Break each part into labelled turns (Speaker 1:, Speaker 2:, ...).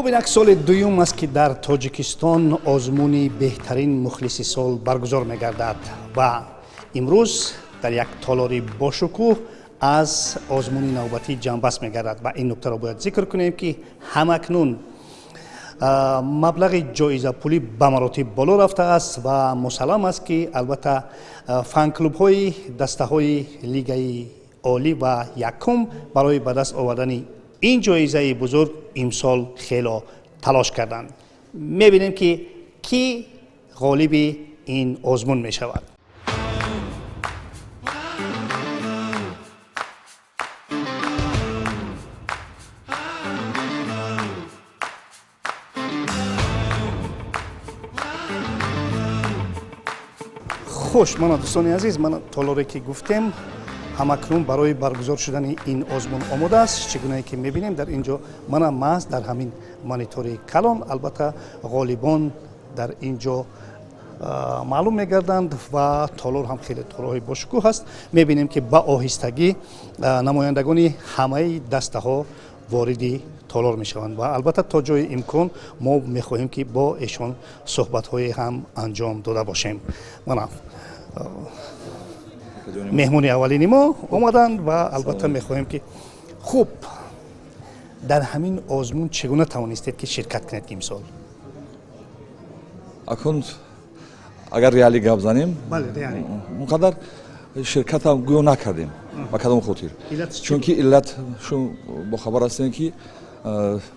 Speaker 1: مبینک سال دوم است که در تاجیکستان آزمون بهترین مخلص سال برگزار می‌گردد و امروز در یک تالاری باشکوه از آزمون نوبتی جنبش می‌گردد و این نکته را باید ذکر کنیم که همکنون مبلغ جایزه پولی به مراتب بالا رفته است و مسلم است که البته فن کلوب های دسته های لیگ عالی و یکم برای به دست آوردن این جایزه بزرگ امسال خیلی تلاش کردند. می‌بینیم که کی غالب این آزمون می شود. خوش من دوستان عزیز، من تالاری که گفتم همکنون برای برگزار شدن این آزمون آماده است. چگونه که می‌بینیم در اینجا من محض در همین مانیتوری کلان البته غالبان در اینجا معلوم می‌گردند و تالار هم خیلی تالارهای باشکوه است. می‌بینیم که با آهستگی نمایندگان همه دسته‌ها وارد تالار می‌شوند و البته تا جای امکان ما می‌خواهیم که با ایشان صحبت‌های هم انجام داده باشیم. من مهمونی اولینی ما آمدند و البته می‌خواهیم که خوب در همین آزمون چگونه توانستید که شرکت کنید امسال؟
Speaker 2: اکنون اگر ریالی گپ زنیم
Speaker 1: بله ریالی
Speaker 2: اونقدر شرکت هم گویا نکردیم با کدام خاطر چون که علت شما با خبر هستین که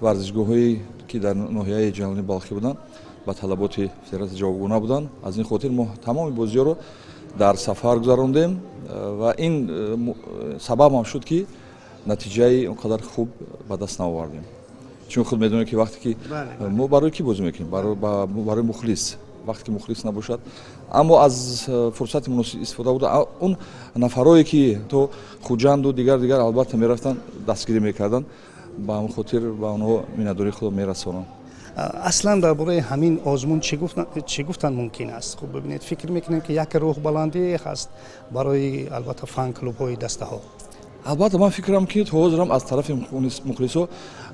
Speaker 2: ورزشگاهایی که در ناحیه جنوبی بلخی بودن با طلبات فدراسیون جوابگونه بودن از این خاطر ما تمام بازی‌ها رو در سفر گذراندیم و این سبب هم شد که نتیجه اونقدر خوب به دست نآوردیم. چون خود میدونید که وقتی که ما برای کی بازی میکنیم برای مخلص، وقتی که مخلص نباشد اما از فرصت مناسب استفاده بود. اون نفرایی که تو خوجند و دیگر البته میرفتن دستگیری میکردن با اون خاطر با اونها مینداری خود میرسونن.
Speaker 1: اصلا درباره همین آزمون چه گفتن ممکن است؟ خب ببینید فکر میکنیم که یک روح بلندی هست برای البته فن کلوب های دسته ها.
Speaker 2: البته من فکرم که تو حاضرم از طرف مخلصا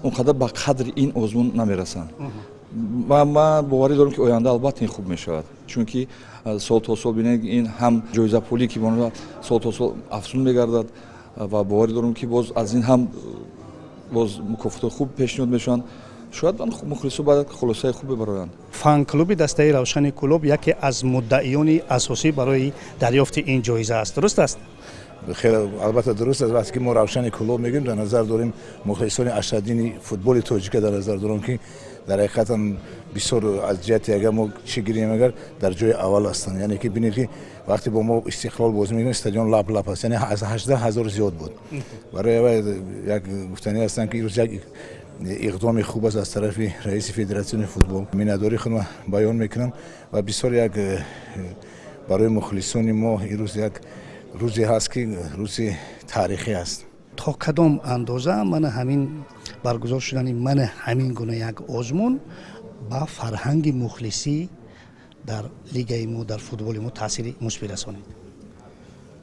Speaker 2: اونقدر به قدر این آزمون نمیرسن و من باوری دارم که آینده البته این خوب میشود چون که سال تا سال ببینید این هم جایزه پولی که ما سال تا سال افزون میگردد و باوری دارم که باز از این هم باز مکافات خوب پیشنهاد میشن. شاید من مخلصو باید خلاصه خوب ببرند.
Speaker 1: فن کلوب دسته روشن کلوب یکی از مدعیان اساسی برای دریافت این جایزه است، درست است؟
Speaker 3: خیلی البته درست است. وقتی که ما روشن کلوب میگیم در نظر داریم مخلصان اشدین فوتبال تاجیک در نظر داریم که در حقیقت بسیار از جهت اگر ما چی گیریم اگر در جای اول هستند. یعنی که ببینید که وقتی با ما استقلال بازی میکنیم استادیوم لپ است، یعنی از 18000 زیاد بود. برای یک گفتنی هستن که روز یک اقدام خوب است از طرف رئیس فدراسیون فوتبال مینداری خودم بیان میکنم و بسیار یک برای مخلصان ما این روز یک روزی هست که روز تاریخی است.
Speaker 1: تا کدام اندازه من همین برگزار شدن همین گونه یک آزمون با فرهنگ مخلصی در لیگ ما در فوتبال ما تاثیر مثبت رسانید؟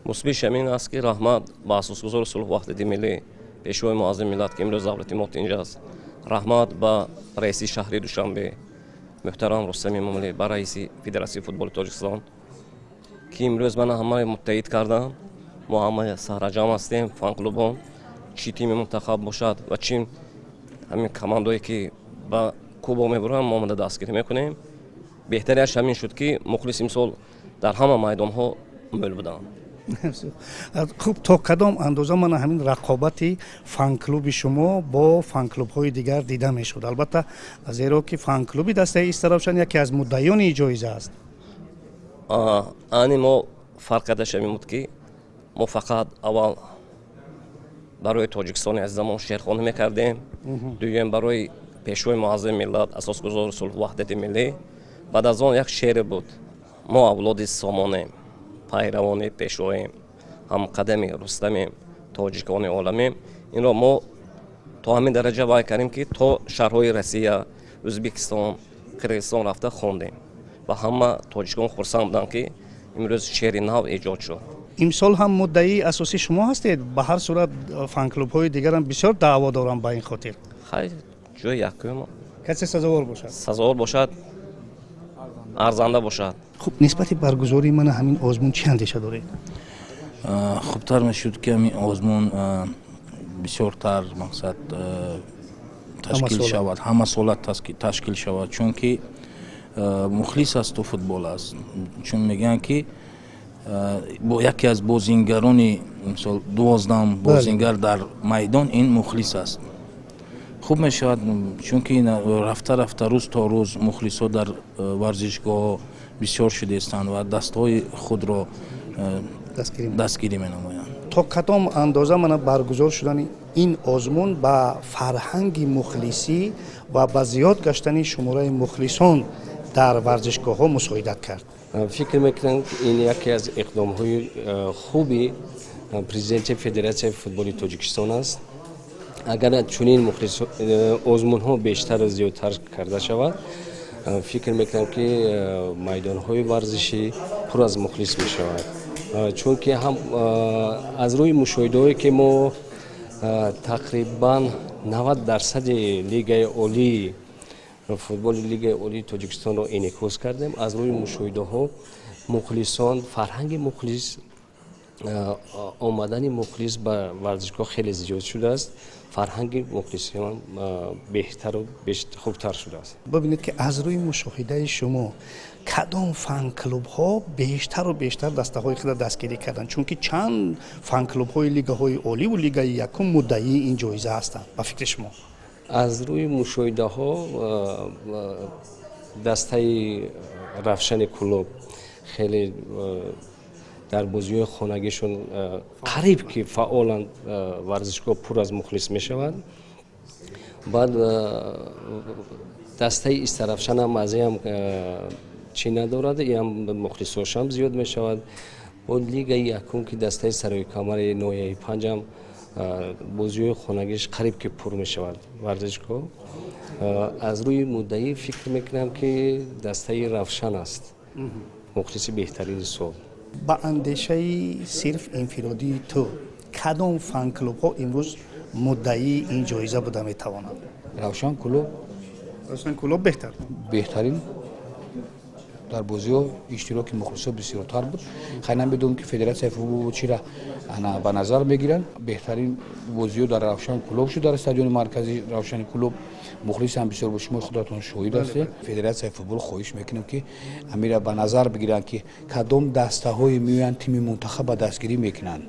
Speaker 4: مثبتش همین است که رحمت با اساسگزار صلح وحدت ملی پیشوای معظم ملت که امروز دولت ما اینجاست، رحمت با رئیس شهر دوشنبه محترم رستم مملی با رئیس فدراسیون فوتبال تاجیکستان که امروز من همه متحد کردم. ما همه سهرجام هستیم، فن کلوبان چی تیم منتخب باشد و چی همین کماندویی که با کوبا میبرن ما آمده دستگیری میکنیم. بهتریش همین شد که مخلص امسال در همه میدان ها مول بودن.
Speaker 1: خوب تا کدام اندازه من همین رقابتی فن کلوب شما با فن کلوب های دیگر دیده میشد؟ البته زیرا که فن کلوب دسته استرابشن یکی از مدعیان جایزه است.
Speaker 4: ما فرقش همین بود که ما فقط اول برای تاجیکستان عزیزمون شعرخوانی میکردیم، دوم برای پیشوای معظم ملت اساسگزار صلح وحدت ملی. بعد از آن یک شعر بود: ما اولاد سامانیم، پیروان پیشواییم، هم قدم رستمیم، تاجیکان عالمیم. این را ما تا همین درجه وای کردیم که تا شهرهای روسیه، ازبکستان، قرقیزستان رفته خوندیم و همه تاجیکان خرسند بودن که امروز شعر نو ایجاد شد.
Speaker 1: امسال هم مدعی اساسی شما هستید؟ به هر صورت فن کلوب های دیگر هم بسیار دعوا دارن با این خاطر.
Speaker 4: خیلی جای یکم
Speaker 1: کسی سزاوار باشد.
Speaker 4: сазовор бошад, арзанда бошад.
Speaker 1: خب نسبت برگزاری من همین آزمون چی اندیشه دارید؟
Speaker 5: خوبتر میشد که همین آزمون بسیارتر مقصد تشکیل شود، همه سالت تشکیل شود، چون که مخلص است تو فوتبال است، چون میگن که با یکی از بازیگران مثلا 12 بازیگر در میدان این مخلص است. خوب میشود چون که رفته رفته روز تا روز مخلص ها در ورزشگاه بسیار شده استند و دستهای خود را دستگیری می نمایند.
Speaker 1: تا کدام اندازه من برگزار شدن این آزمون با فرهنگ مخلصی و با زیاد گشتن شماره مخلصان در ورزشگاه ها مساعدت کرد؟
Speaker 6: فکر میکنم این یکی از اقدام های خوبی پرزیدنت فدراسیون فوتبال تاجیکستان است. اگر چنین مخلص آزمون ها بیشتر و زیادتر کرده شود، فکر میکنم که میدان های ورزشی پر از مخلص می شود، چون که هم از روی مشاهده که ما تقریبا 90% لیگ عالی فوتبال لیگ عالی تاجیکستان رو انعکاس کردیم. از روی مشاهده ها مخلصان، فرهنگ مخلص، آمدن مخلص به ورزشگاه خیلی زیاد شده است. فرهنگ مخلصیان بهتر و خوبتر شده است.
Speaker 1: ببینید که از روی مشاهده شما کدام فن کلوب ها بیشتر و بیشتر دسته های خود دستگیری کردن، چون که چند فن کلوب های لیگ های عالی و لیگ یکم مدعی این جایزه هستند با فکر شما؟
Speaker 6: از روی مشاهده ها دسته رفشن کلوب خیلی در بازی خانگیشون قریب که فعالند، ورزشگاه پر از مخلص می شود. بعد دسته استرفشن هم از هم چی ندارد، این هم مخلصاش هم زیاد می شود. بعد لیگ یکم که دسته سرای کمر نویه 5 هم بازی خانگیش قریب که پر می شود ورزشگاه. از روی مدعی فکر میکنم که دسته رفشن است مخلص بهترین سال.
Speaker 1: با اندیشه صرف انفرادی تو کدام فن کلوب ها امروز مدعی این جایزه بوده می توانند؟
Speaker 7: روشن کلوب بهترین در بازی ها اشتراک مخلصا بسیارتر بود. خیلی بدونم که فدراسیون فوتبال چی را به نظر میگیرن. بهترین بازی ها در روشن کلوب شد. در استادیوم مرکزی روشن کلوب مخلص هم بسیار بود. شما خودتون شاهد هستید. فدراسیون فوتبال خواهش میکنم که امیر به نظر بگیرن که کدام دسته های میان تیم منتخب دستگیری میکنن،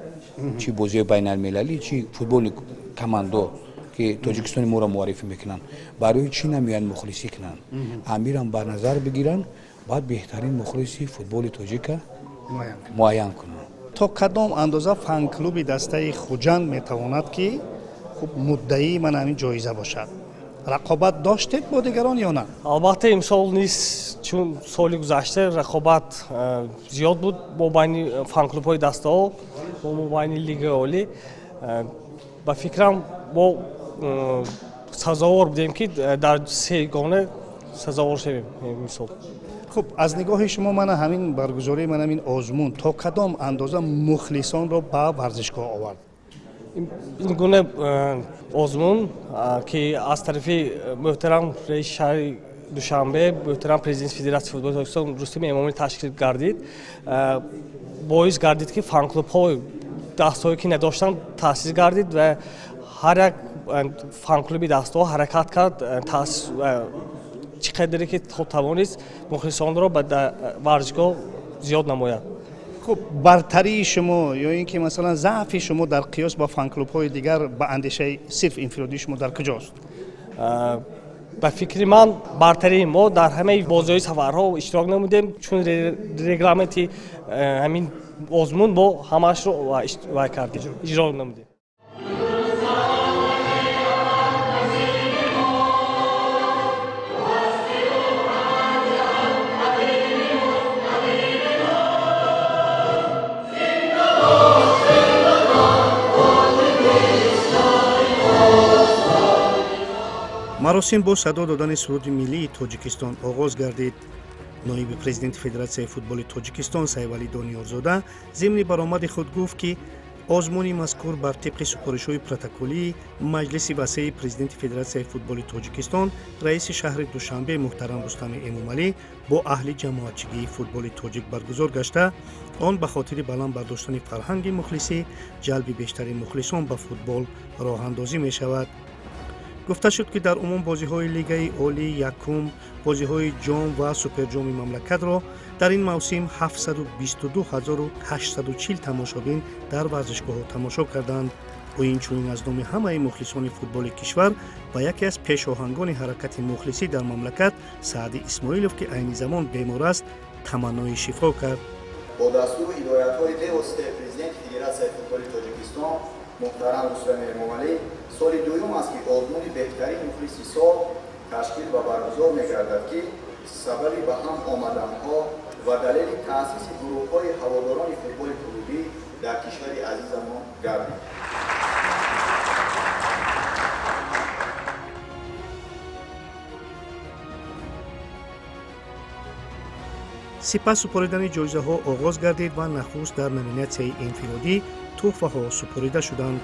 Speaker 7: چی بازی بین المللی، چی فوتبال کماندو که تاجیکستان ما را معرفی میکنن، برای چی نمیان مخلصی کنن. امیرم به نظر بگیرن باید بهترین مخلصی فوتبال تاجیک معین کنن.
Speaker 1: تا کدام اندازه فن کلوب دسته خوجند میتواند که خب مدعی من همین جایزه باشد؟ رقابت داشتید با دیگران یا نه؟
Speaker 8: البته امسال نیست، چون سال گذشته رقابت زیاد بود با بین فن کلوب های دسته ها با بین لیگ عالی. با فکرم با سزاوار بودیم که در 3 گانه سزاوار شویم امسال.
Speaker 1: خب از نگاه شما من همین برگزاری من همین آزمون تا کدام اندازه مخلصان را به ورزشگاه آورد؟
Speaker 8: این گونه آزمون که از طرف محترم رئیس شهر دوشنبه، محترم پرزیدنت فدراسیون فوتبال تاجیکستان رستم امامی تشکیل گردید، باعث گردید که فن کلوب ها دستهایی که نداشتن تأسیس گردید و هر یک فن کلوب دسته ها حرکت کرد چقدری که توانست مخلصان را به ورزشگاه زیاد نماید.
Speaker 1: خب برتری شما یا اینکه مثلا ضعف شما در قیاس با فن کلوب های دیگر با اندیشه صرف انفرادی شما در کجاست؟
Speaker 8: به فکر من برتری ما در همه بازی‌های سفرها اشتراک نمودیم، چون رگلامنت همین آزمون با همش رو وای کردیم، اجرا نمودیم.
Speaker 1: مراسم با صدا دادن سرود ملی تاجیکستان آغاز گردید. نایب پرزیدنت فدراسیون فوتبال تاجیکستان سیف علی دانیارزاده ضمن برآمد خود گفت که озмуни мазкур бар тибқи супоришҳои протоколии маҷлиси васеи президенти федератсияи футболи тоҷикистон раиси шаҳри душанбе муҳтарам рустами эмомалӣ бо аҳли ҷамоатчигии футболи тоҷик баргузор гашта, он ба хотири баланд бардоштани фарҳанги мухлисӣ ҷалби бештари мухлисон ба футбол роҳандозӣ мешавад. гуфта шуд, ки дар умум бозиҳои лигаи олии якум, бозиҳои ҷом ва суперҷоми мамлакатро дар ин мавсим 722,840 тамошобин дар варзишгоҳҳо тамошо карданд. ӯ инчунин аз номи ҳамаи мухлисони футболи кишвар ба яке аз пешоҳангони ҳаракати мухлисӣ дар мамлакат Саади Исмоилов, ки айни замон бемор аст, таманнои шифо кард.
Speaker 9: бо дастуру ҳидоятҳои бевоситаи президенти федератсияи футболи тоҷикистон муҳтарам рустами эмомалӣ соли дуюм аст, ки озмуни беҳтарин мухлиси сол ташкил ва баргузор мегардад, ки сабаби ба ҳам омаданҳо ва далели таъсиси гурӯҳҳои ҳаводорони футболи клубӣ дар кишвари азизамон гардид.
Speaker 1: сипас супоридани ҷоизаҳо оғоз гардид ва нахуст дар номинатсияи инфиродӣ туҳфаҳо супорида шуданд.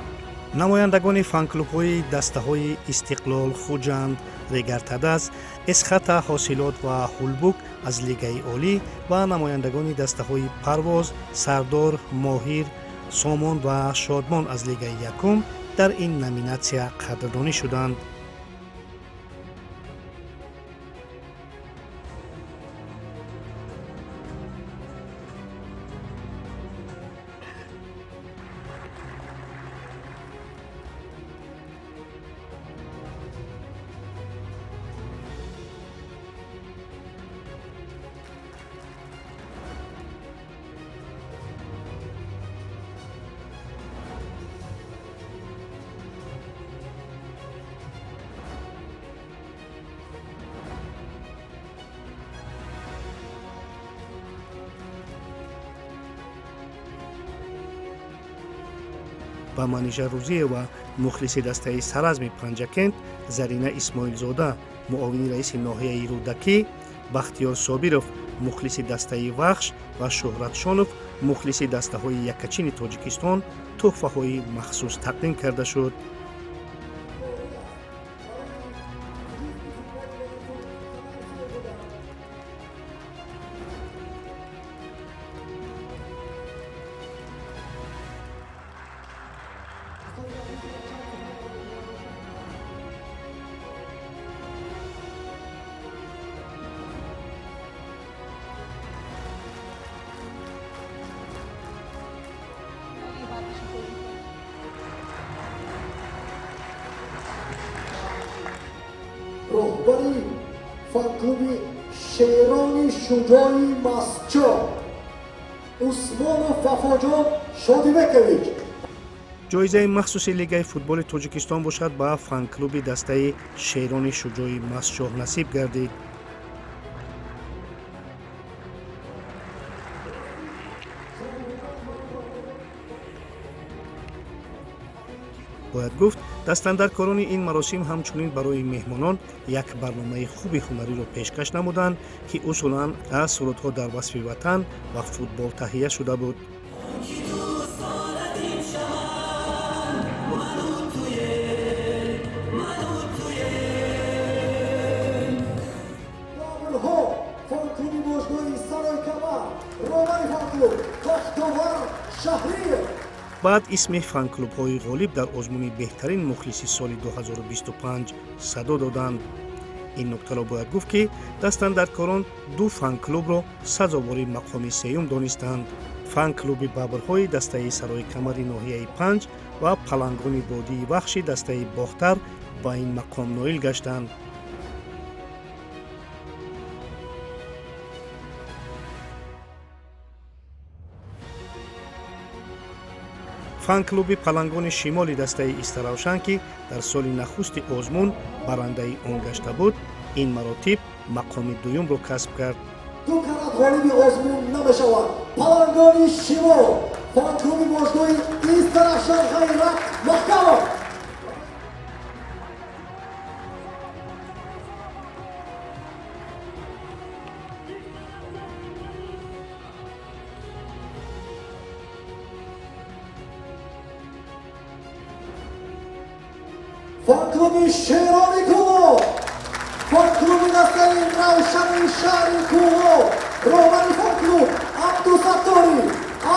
Speaker 1: намояндагони фанклубҳои дастаҳои Истиқлол, Хуҷанд, Регартадас, Эсхата ҳосилот ва Ҳулбук аз Лигаи Олӣ ва намояндагони дастаҳои Парвоз, Сардор, Моҳир, Сомон ва Шодмон аз Лигаи Якум дар ин номинатсия қадрдонӣ шуданд. ба Манижа Рӯзиева, мухлиси дастаи Саразми Панҷакент, Зарина Исмоилзода, муовини раиси ноҳияи Рӯдакӣ, Бахтиёр Собиров, мухлиси дастаи Вахш ва Шӯҳрат Шонов, мухлиси дастаҳои Якачини Тоҷикистон туҳфаҳои махсус тақдим карда шуд.
Speaker 10: роҳбари фан-клуби шерони шуҷои масчо Усмонов Вафоҷон Шодибекович.
Speaker 1: ҷоизаи махсуси Лигаи футболи Тоҷикистон бошад ба фан-клуби дастаи Шерони шуҷои масчоҳ насиб гардид. бояд гуфт, дастандаркорони ин маросим ҳамчунин барои меҳмонон як барномаи хуби ҳунариро пешкаш намуданд, ки усулан аз сурудҳо дар васфи ватан ва футбол таҳия шуда буд.
Speaker 10: фан-клуби бошгоҳи Сарои Камар, роҳбари фан-клуб Тохтовар Шаҳриев.
Speaker 1: баъд исми фан-клубҳои ғолиб дар озмуни беҳтарин мухлиси соли 2025 садо доданд. ин нуктаро бояд гуфт, ки дастандаркорон ду фан-клубро сазовори мақоми сеюм донистанд. фан-клуби бабрҳои дастаи Сарои Камари ноҳияи 5 ва палангони бодии Вахши дастаи Бохтар ба ин мақом ноил гаштанд. фан-клуби палангони шимоли дастаи Истаравшан, ки дар соли нахусти озмун барандаи он гашта буд, ин маротиб мақоми дуюмро касб кард.
Speaker 10: ду карат ғолиби озмун намешавад. Палангони шимол, фан-клуби бошгоҳи Истаравшан Ғайрат Маҳкамов. فان-клуби شیرانی کوه، فان-клуби دسته روشن شهری کوه، رومانی فان-клуб عبدوستاری،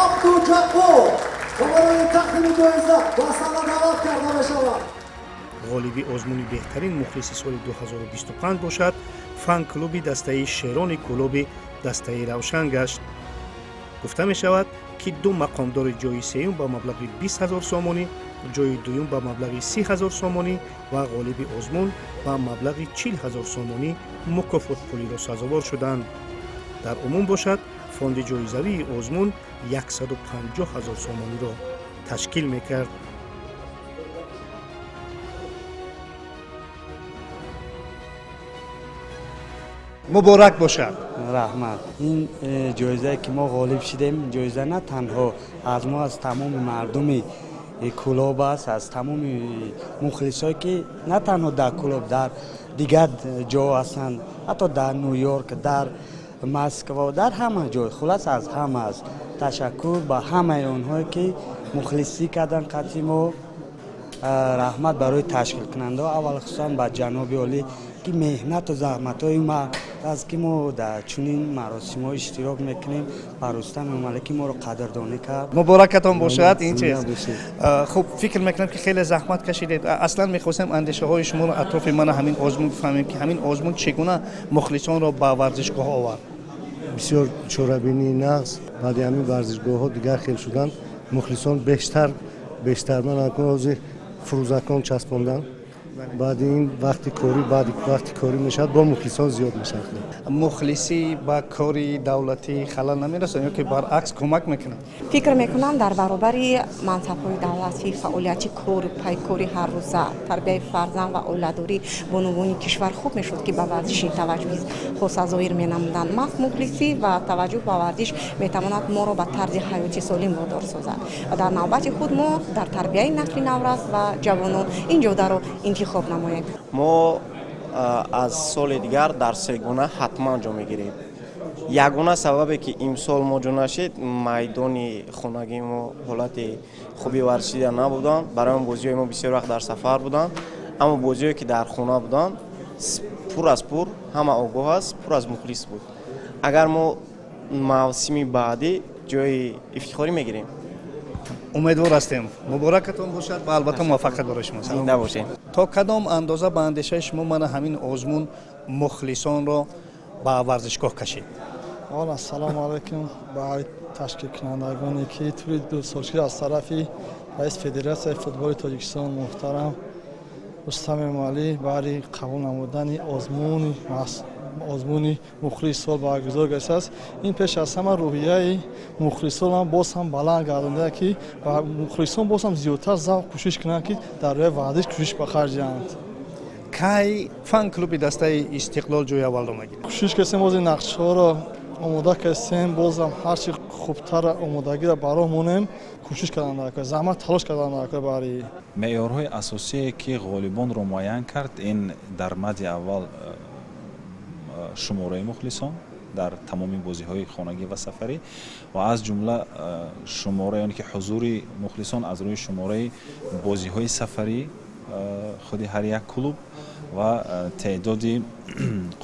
Speaker 10: عبدوجبار و برای تقدیم جایزه و سند دعوت کرده بشود.
Speaker 1: غالبی آزمون بهترین مخلص سال 2025 باشد. فان کلوب دسته شیران کلوب دسته روشن گشت. گفته می شود که دو مقامدار جای سوم با مبلغ 20,000 سومانی، جای دوم با مبلغ 30,000 سومانی و غالب آزمون با مبلغ 40,000 سومانی مکافات پولی را سزاوار شدند. در عموم باشد فوند جایزوی آزمون 150,000 سومانی را تشکیل می کرد. مبارک باشد.
Speaker 11: رحمت. این جایزه که ما غالب شدیم جایزه نه تنها از ما، از تمام مردم کلوب است، از تمام مخلصایی که نه تنها در کلوب در دیگر جا هستند، حتی در نیویورک، در مسکو، در همه جای، خلاص از همه است. تشکر به همه اونهایی که مخلصی کردن قطعی ما. رحمت برای تشکیل کننده اول خصوصا به جناب عالی که مهنت و زحمت های ما از که ما در چنین مراسم ها اشتراک میکنیم، رستم ملکی ما رو قدردانی کرد.
Speaker 1: مبارکتان باشد. این چیز خب فکر میکنم که خیلی زحمت کشیدید. اصلا میخواستم اندیشه های شما رو اطراف من همین آزمون بفهمیم که همین آزمون چگونه مخلصان را به ورزشگاه آورد.
Speaker 12: بسیار چوربینی نقص بعد همین ورزشگاه ها دیگر خیلی شدن، مخلصان بیشتر من اکنون فروزکان چسباندن. بعد این وقتی کاری میشد با مخلصان زیاد میشد.
Speaker 1: مخلصی با کاری دولتی خلل نمیرسه یا که برعکس کمک میکنه؟
Speaker 13: فکر میکنم در برابر منصب‌های دولتی فعالیت کور پیکاری هر روزه تربیت فرزند و اولاداری بانوانی کشور خوب میشد که به ورزش توجه خاص ظاهر مینمودند. مخلصی و توجه به ورزش میتواند ما را به طرز حیاتی سالم وادار سازد و در نوبت خود ما در تربیت نسل نورس و جوانان این جوده را انتخاب نماییم.
Speaker 14: ما از سال دیگر در سگونه حتما جا میگیریم. یگانه سببی که امسال ما جا نشد میدان خانگی ما حالت خوبی ورزشی نبودن. برای ما بازی ما بسیار وقت در سفر بودن، اما بازی که در خانه بودن پر از پر همه آگاه است، پر از مخلص بود. اگر ما موسم بعدی جای افتخاری میگیریم.
Speaker 1: امیدوار هستیم. مبارکتون باشد و البته موفقیت برای شما.
Speaker 14: زنده باشین.
Speaker 1: تا کدام اندازه به اندیشه شما من همین آزمون مخلصان را به ورزشگاه کشید؟
Speaker 15: سلام علیکم. برای تشکیل کنندگانی که توی دو سالگی از طرف رئیس فدراسیون فوتبال تاجیکستان محترم رستم مالی برای قبول نمودن آزمون مخلص سال برگزار گشته است. این پیش از همه روحیه مخلصان هم باز هم بلند گردانده که مخلصان باز هم زیادتر ذوق کوشش کنند که در روی ورزش کوشش بخرجند.
Speaker 1: کی فان کلوب دسته استقلال جای اول را میگیرد؟
Speaker 15: کوشش کردیم باز نقشه را آماده کردیم، باز هم هر چی خوبتر آمادگی را برامونیم کوشش کردن که زحمت تلاش کردن که برای
Speaker 16: معیارهای اساسی که غالبان رو معین کرد این در مد اول شماره مخلصان در تمام بازی‌های خانگی و سفری و از جمله شماره یعنی که حضور مخلصان از روی شماره بازی‌های سفری خود هر یک کلوب و تعداد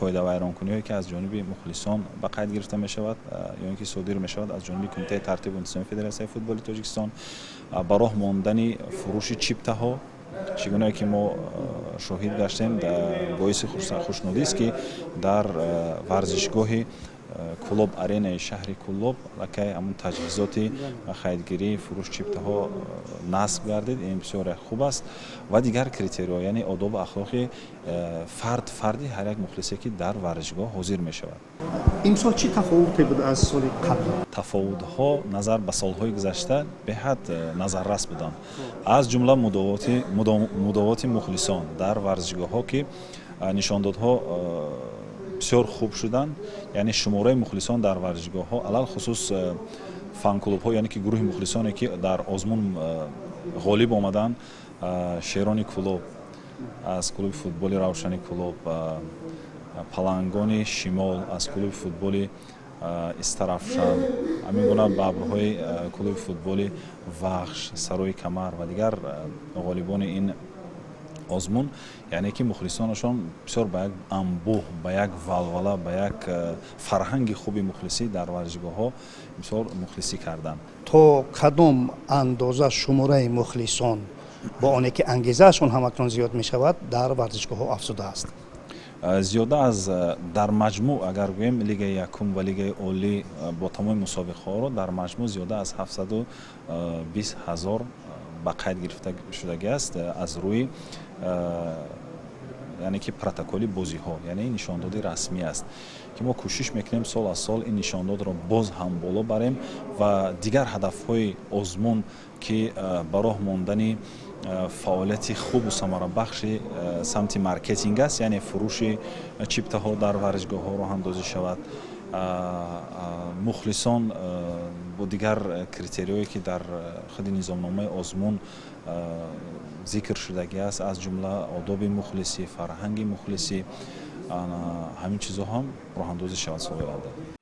Speaker 16: قاعده ویرانکنی‌هایی که از جانب مخلصان به قید گرفته می شود یا اینکه صادر می شود از جانب کمیته ترتیب انتظامی فدراسیون فوتبال تاجیکستان به راه ماندن فروش چیپته‌ها چگونه که ما شاهد گشتیم باعث خوشنودی است که در ورزشگاه کلوب آرینای شهر کلوب لکه همون تجهیزات خریدگیری فروش چیپته‌ها نصب گردید. این بسیار خوب است و دیگر کریتریاها یعنی آداب و اخلاق فردی هر یک مخلصی که در ورزشگاه حاضر می شود.
Speaker 1: امسال چی تفاوتی بود از سال قبل؟
Speaker 16: تفاوت‌ها نظر به سال‌های گذشته به حد نظررس بودند. از جمله مداوات مخلصان در ورزشگاه‌ها که نشاندادها بسیار خوب شدن، یعنی شماره مخلصان در ورزشگاه ها علل خصوص فان کلوب ها یعنی که گروه مخلصانی که در آزمون غالب آمدن شیرانی کلوب از کلوب فوتبال روشنی کلوب، پلنگان شمال از کلوب فوتبال استرافشان، همین گونه ببرهای کلوب فوتبال وخش سرای کمر و دیگر غالبان این озмун яъне ки мухлисонашон бисёр ба як анбӯҳ ба як валвала ба як фарҳанги хуби мухлисӣ дар варзишгоҳҳо бисёр мухлисӣ карданд.
Speaker 1: то кадом андоза шумораи мухлисон бо оне ки ангезаашон ҳамакнун зиёд мешавад дар варзишгоҳҳо афзуда аст?
Speaker 16: зиёда аз дар маҷмӯъ агар гӯем лигаи якум ва лигаи олӣ бо тамоми мусобиқаҳоро дар маҷмӯъ зиёда аз 720 000 ба қайд гирифта шудагӣ аст аз рӯи яъне ки протоколи бозиҳо, яъне ин нишондоди расмӣ аст ки мо кӯшиш мекунем сол аз сол ин нишондодро боз ҳам боло барем ва дигар ҳадафҳои озмун ки ба роҳ мондани фаъолияти хубу самарабахши самти маркетинг аст, яъне фурӯши чиптаҳо дар варзишгоҳҳо роҳандозӣ шавад, мухлисон бо дигар критериое ки дар худи низомномаи озмун зикр шудагӣ аст, аз ҷумла одоби мухлисӣ, фарҳанги мухлисӣ, ҳамин чизҳо ҳам роҳандозӣ шавад соли оянда.